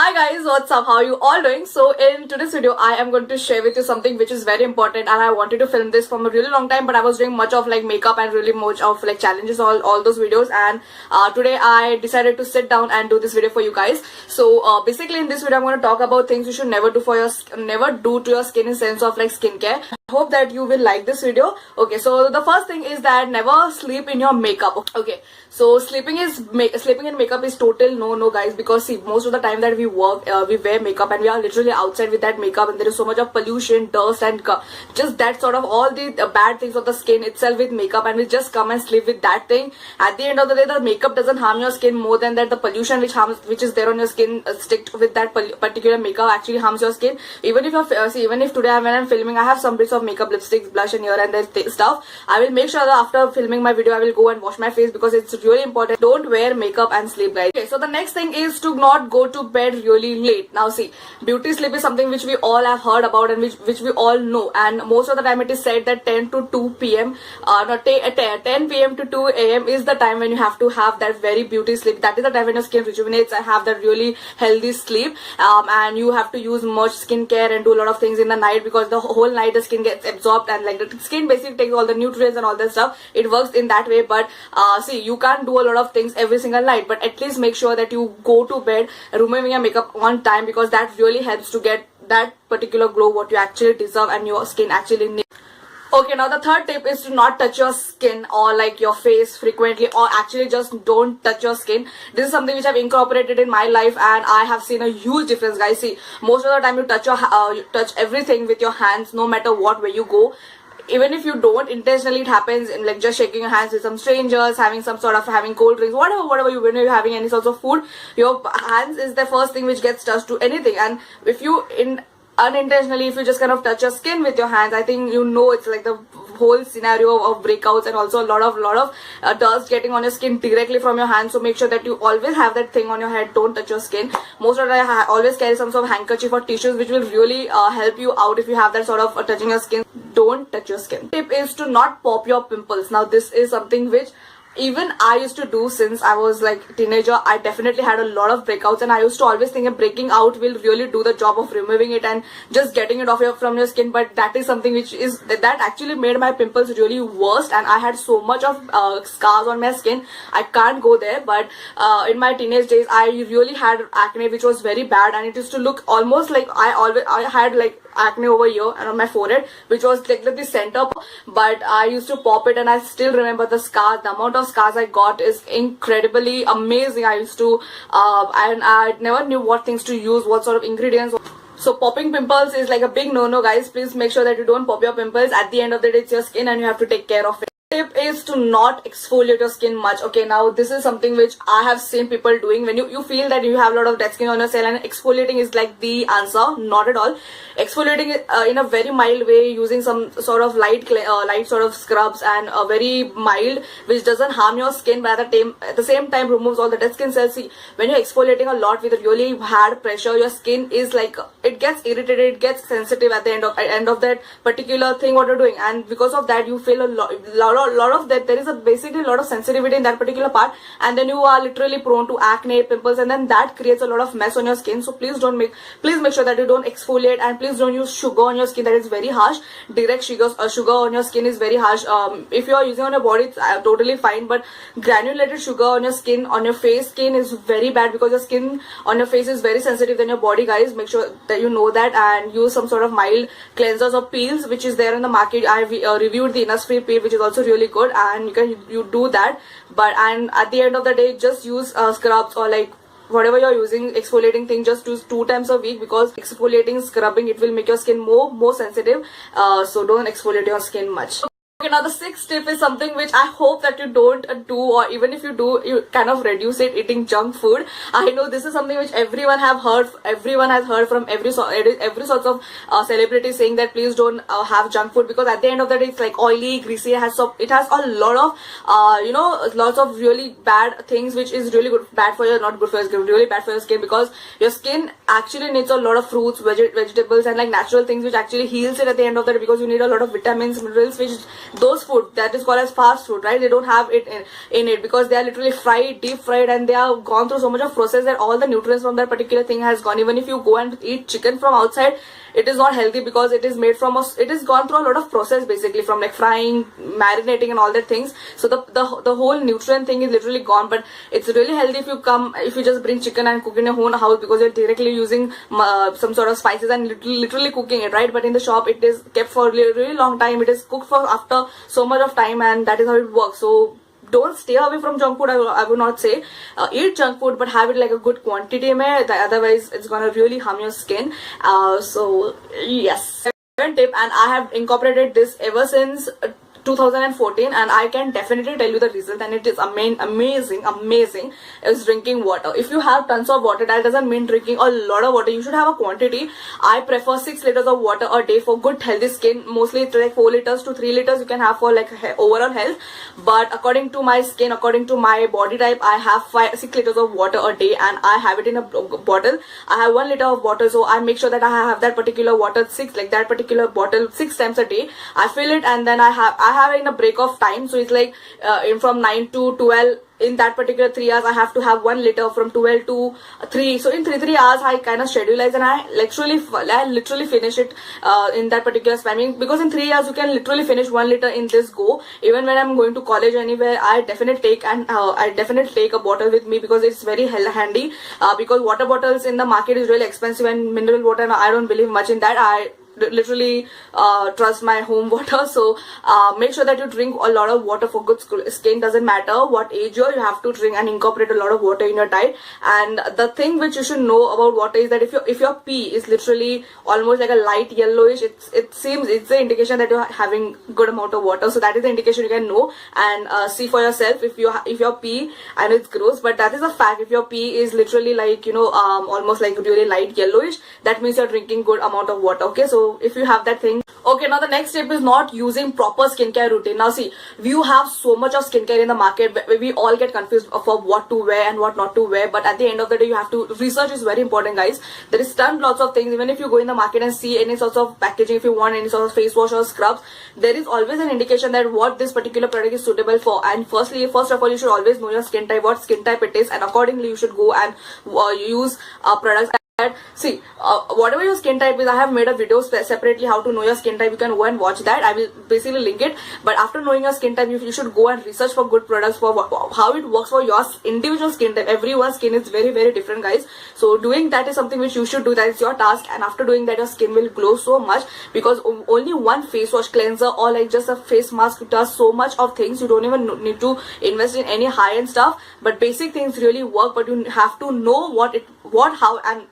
Hi guys, what's up? How are you all doing? So in today's video, I am going to share with you something which is very important, and I wanted to film this from a really long time, but I was doing much of like makeup and really much of like challenges, all those videos, and today I decided to sit down and do this video for you guys. So basically in this video, I'm going to talk about things you should never do never do to your skin in sense of like skincare. Hope that you will like this video. Okay, so the first thing is that never sleep in your makeup. Okay, so sleeping in makeup is total no guys, because see, most of the time that we work, we wear makeup and we are literally outside with that makeup, and there is so much of pollution, dust, and just that sort of all the bad things of the skin itself with makeup, and we just come and sleep with that thing. At the end of the day, the makeup doesn't harm your skin more than that the pollution which is there on your skin stick with that particular makeup actually harms your skin. Even if even if today when I'm filming, I have some bits of makeup, lipsticks, blush, and here and there stuff, I will make sure that after filming my video I will go and wash my face, because it's really important. Don't wear makeup and sleep, guys. Okay, so the next thing is to not go to bed really late. Now see, beauty sleep is something which we all have heard about and which we all know, and most of the time it is said that 10 to 2 p.m. 10 p.m. to 2 a.m. is the time when you have to have that very beauty sleep. That is the time when your skin rejuvenates and have that really healthy sleep, and you have to use much skincare and do a lot of things in the night, because the whole night the skin gets absorbed and like the skin basically takes all the nutrients and all that stuff. It works in that way, but see, you can't do a lot of things every single night, but at least make sure that you go to bed removing your makeup on time, because that really helps to get that particular glow what you actually deserve and your skin actually needs. Okay, now the third tip is to not touch your skin or like your face frequently, or actually just don't touch your skin. This is something which I've incorporated in my life, and I have seen a huge difference, guys. See, most of the time you touch everything with your hands, no matter what, where you go. Even if you don't intentionally, it happens in like just shaking your hands with some strangers, having cold drinks, whatever you, when you're having any sorts of food, your hands is the first thing which gets touched to anything. And if you unintentionally, if you just kind of touch your skin with your hands, I think you know it's like the whole scenario of breakouts, and also a lot of dust getting on your skin directly from your hands. So make sure that you always have that thing on your head. Don't touch your skin. Most of the time I always carry some sort of handkerchief or tissues which will really help you out if you have that sort of touching your skin. Don't touch your skin. Tip is to not pop your pimples. Now this is something which even I used to do since I was like teenager. I definitely had a lot of breakouts, and I used to always think that breaking out will really do the job of removing it and just getting it off from your skin, but that is something which is that actually made my pimples really worse, and I had so much of scars on my skin. I can't go there, but in my teenage days I really had acne which was very bad, and it used to look almost like I had like acne over here and on my forehead, which was like the center, but I used to pop it, and I still remember the scars. The amount of scars I got is incredibly amazing. I used to and I never knew what things to use, what sort of ingredients. So popping pimples is like a big no-no, guys. Please make sure that you don't pop your pimples. At the end of the day, it's your skin and you have to take care of it. Tip is to not exfoliate your skin much. Okay, now this is something which I have seen people doing. When you feel that you have a lot of dead skin on your cell, and exfoliating is like the answer. Not at all. Exfoliating in a very mild way, using some sort of light sort of scrubs, and a very mild, which doesn't harm your skin, but at the same time removes all the dead skin cells. See, when you're exfoliating a lot with really hard pressure, your skin is like, it gets irritated, it gets sensitive at the end of that particular thing what you're doing, and because of that you feel a lot of that. There is basically a lot of sensitivity in that particular part, and then you are literally prone to acne, pimples, and then that creates a lot of mess on your skin. So please make sure that you don't exfoliate, and please don't use sugar on your skin. That is very harsh. Direct sugar on your skin is very harsh. If you are using on your body, it's totally fine, but granulated sugar on your skin, on your face skin, is very bad, because your skin on your face is very sensitive than your body, guys. Make sure that you know that, and use some sort of mild cleansers or peels which is there in the market. I reviewed the Innisfree peel, which is also really good, and you do that. And at the end of the day, just use scrubs or like whatever you're using exfoliating thing, just use 2 times a week, because exfoliating, scrubbing, it will make your skin more sensitive. So don't exfoliate your skin much. Okay, now the 6th tip is something which I hope that you don't do, or even if you do, you kind of reduce it, eating junk food. I know this is something which everyone has heard from every sorts of celebrity saying that please don't have junk food, because at the end of the day it's like oily, greasy. It has a lot of lots of really bad things which is really bad for your, not good for your skin, really bad for your skin, because your skin actually needs a lot of fruits, vegetables, and like natural things which actually heals it at the end of the day, because you need a lot of vitamins, minerals, which those food that is called as fast food, right? They don't have it in it because they are literally fried, deep fried, and they have gone through so much of process that all the nutrients from that particular thing has gone. Even if you go and eat chicken from outside, it is not healthy because it is made from it is gone through a lot of process, basically, from like frying, marinating and all that things. So the whole nutrient thing is literally gone. But it's really healthy if you just bring chicken and cook in your own house, because you're directly using some sort of spices and literally cooking it, right? But in the shop it is kept for a really long time. It is cooked for after so much of time, and that is how it works. So don't stay away from junk food. I would not say eat junk food, but have it like a good quantity mein, otherwise it's gonna really harm your skin. So yes, second tip, and I have incorporated this ever since 2014, and I can definitely tell you the result, and it is amazing, is drinking water. If you have tons of water, that doesn't mean drinking a lot of water. You should have a quantity. I prefer 6 liters of water a day for good healthy skin. Mostly it's like 4 liters to 3 liters you can have for like overall health, but according to my skin, according to my body type, I have 6 liters of water a day, and I have it in a bottle. I have 1 liter of water, so I make sure that I have that particular water 6 times a day. I fill it, and then I have in a break of time, so it's like from 9 to 12. In that particular 3 hours, I have to have 1 liter from 12 to 3. So in 3 hours, I kind of scheduleize, and I literally finish it in that particular span. Because in 3 hours, you can literally finish 1 liter in this go. Even when I'm going to college anywhere, I definitely take a bottle with me, because it's very handy. Because water bottles in the market is really expensive, and mineral water, and I don't believe much in that. I literally trust my home water. So make sure that you drink a lot of water for good skin. Doesn't matter what age you have to drink and incorporate a lot of water in your diet. And the thing which you should know about water is that if your pee is literally almost like a light yellowish, it's the indication that you're having good amount of water. So that is the indication you can know and see for yourself if your pee, and it's gross, but that is a fact. If your pee is literally like almost like really light yellowish, that means you're drinking good amount of water. Okay, so if you have that thing. Okay, now the next step is not using proper skincare routine. Now see, you have so much of skincare in the market. We all get confused for what to wear and what not to wear, but at the end of the day, you have to research is very important, guys. There is lots of things. Even if you go in the market and see any sorts of packaging, if you want any sort of face wash or scrubs, there is always an indication that what this particular product is suitable for. And first of all, you should always know your skin type, what skin type it is, and accordingly you should go and use products. See, whatever your skin type is, I have made a video separately how to know your skin type. You can go and watch that. I will basically link it. But after knowing your skin type, you should go and research for good products for how it works for your individual skin type. Everyone's skin is very, very different, guys. So doing that is something which you should do. That is your task. And after doing that, your skin will glow so much, because only one face wash, cleanser, or like just a face mask does so much of things. You don't even need to invest in any high-end stuff. But basic things really work. But you have to know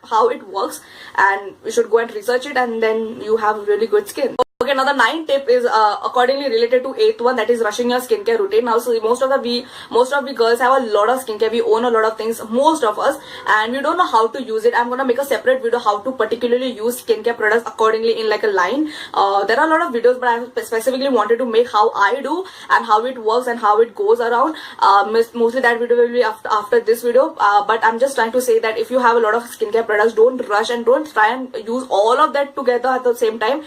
how it works, and you should go and research it, and then you have really good skin. Okay, now the 9th tip is accordingly related to 8th one, that is rushing your skincare routine. Now, so most of the girls have a lot of skincare. We own a lot of things, most of us, and we don't know how to use it. I'm gonna make a separate video how to particularly use skincare products accordingly in like a line. There are a lot of videos, but I specifically wanted to make how I do and how it works and how it goes around. Mostly that video will be after this video. But I'm just trying to say that if you have a lot of skincare products, don't rush and don't try and use all of that together at the same time.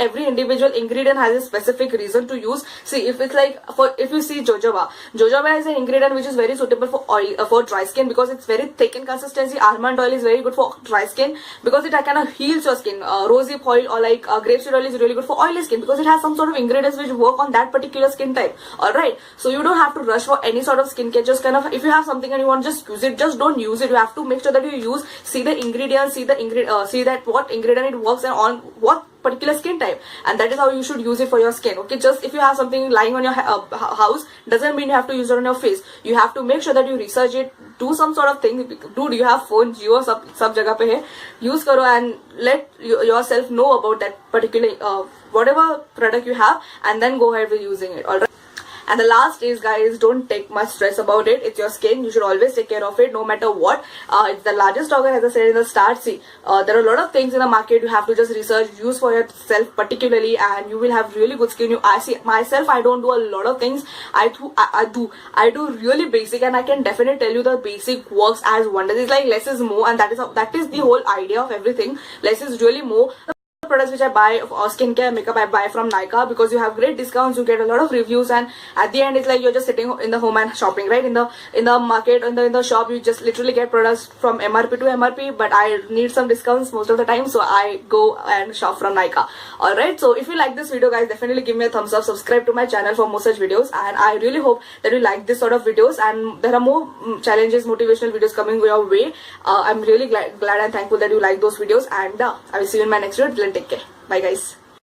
Every individual ingredient has a specific reason to use. See, if it's like if you see jojoba is an ingredient which is very suitable for oil, for dry skin, because it's very thick in consistency. Almond oil is very good for dry skin because it kind of heals your skin. Rosehip oil or like grapeseed oil is really good for oily skin because it has some sort of ingredients which work on that particular skin type. Alright, so you don't have to rush for any sort of skincare. Just kind of, if you have something and you want to just use it, just don't use it. You have to make sure that you see the ingredients, see that what ingredient it works and on what particular skin type, and that is how you should use it for your skin. Okay, just if you have something lying on your house doesn't mean you have to use it on your face. You have to make sure that you research it, do some sort of thing. Dude, you have phone, Jio sab jagah pe hai, use karo and let yourself know about that particular whatever product you have, and then go ahead with using it. Alright. And the last is, guys, don't take much stress about it. It's your skin. You should always take care of it no matter what. It's the largest organ, as I said in the start. See, there are a lot of things in the market you have to just research, use for yourself particularly, and you will have really good skin. I see myself, I don't do a lot of things. I do really basic, and I can definitely tell you the basic works as wonders. It's like less is more, and that is the whole idea of everything. Less is really more. products which I buy or skincare makeup I buy from NYKAA, because you have great discounts, you get a lot of reviews, and at the end it's like you're just sitting in the home and shopping, right? In the market, in the shop, you just literally get products from MRP to MRP, but I need some discounts most of the time, so I go and shop from NYKAA. Alright, so if you like this video, guys, definitely give me a thumbs up, subscribe to my channel for more such videos, and I really hope that you like this sort of videos, and there are more challenges, motivational videos coming your way. I'm really glad and thankful that you like those videos, and I will see you in my next video. Till then, take care. Bye, guys.